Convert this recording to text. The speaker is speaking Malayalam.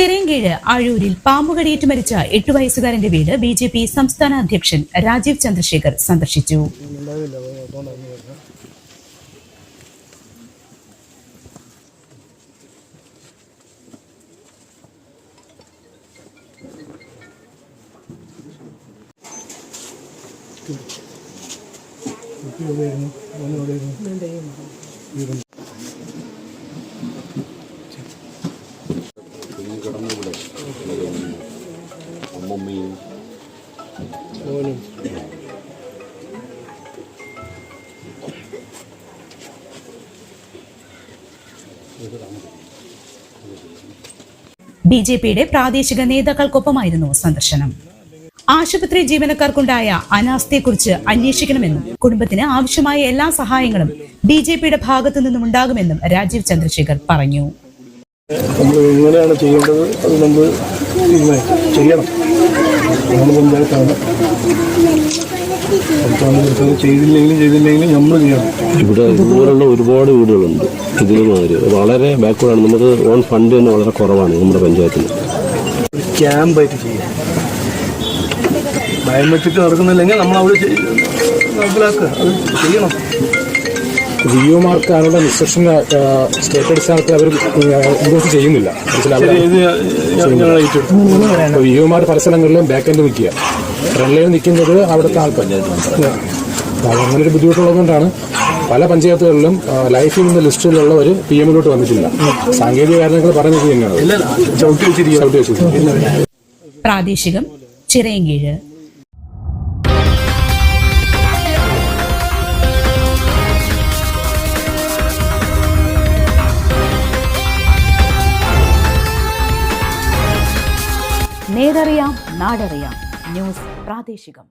ചിറയൻകീഴ് ആഴൂരിൽ പാമ്പുകടിയേറ്റ് മരിച്ച 8 വയസ്സുകാരന്റെ വീട് ബിജെപി സംസ്ഥാന അധ്യക്ഷൻ രാജീവ് ചന്ദ്രശേഖർ സന്ദർശിച്ചു. ബിജെപിയുടെ പ്രാദേശിക നേതാക്കൾക്കൊപ്പമായിരുന്നു സന്ദർശനം. ആശുപത്രി ജീവനക്കാർക്കുണ്ടായ അനാസ്ഥയെക്കുറിച്ച് അന്വേഷിക്കണമെന്നും കുടുംബത്തിന് ആവശ്യമായ എല്ലാ സഹായങ്ങളും ബിജെപിയുടെ ഭാഗത്തു നിന്നും ഉണ്ടാകുമെന്നും രാജീവ് ചന്ദ്രശേഖർ പറഞ്ഞു. നമ്മൾ എങ്ങനെയാണ് ചെയ്യേണ്ടത് അത് നമ്മൾ ചെയ്യണം. നമ്മൾ പഞ്ചായത്താണ്, ചെയ്തില്ലെങ്കിലും നമ്മൾ ചെയ്യണം. ഇവിടെ ഇതുപോലുള്ള ഒരുപാട് വീടുകളുണ്ട്. ഇതിന് വളരെ ബാക്ക്വേർഡാണ്. നമുക്ക് ഓൺ ഫണ്ട് തന്നെ വളരെ കുറവാണ് നമ്മുടെ പഞ്ചായത്തിൽ. ക്യാമ്പായിട്ട് ചെയ്യാം. ബയോമെട്രിക് നടക്കുന്നില്ലെങ്കിൽ നമ്മൾ അവിടെ നടപ്പിലാക്കുക, അത് ചെയ്യണം. വിഒമാർക്ക് അതിനുള്ള ഇൻസ്ട്രക്ഷൻ സ്റ്റേറ്റ് അടിസ്ഥാനത്തിൽ അവർ ഇൻവോൾവ് ചെയ്യുന്നില്ല. വിഒമാർ പല സ്ഥലങ്ങളിലും ബാക്ക് എൻഡ് നിൽക്കുക, ഫ്രണ്ട് ലൈൻ നിൽക്കുന്നത് അവിടുത്തെ ആൾക്കാർ. അങ്ങനെ ഒരു ബുദ്ധിമുട്ടുള്ളതുകൊണ്ടാണ് പല പഞ്ചായത്തുകളിലും ലൈഫിൽ നിന്ന് ലിസ്റ്റിലുള്ള ഒരു PM-ലോട്ട് വന്നിട്ടില്ല. സാങ്കേതിക കാരണങ്ങൾ പറഞ്ഞത് തന്നെയാണ്. പ്രാദേശികം ചിറയൻകീഴ്. നേരറിയാം നാടറിയാം ന്യൂസ് പ്രാദേശികം.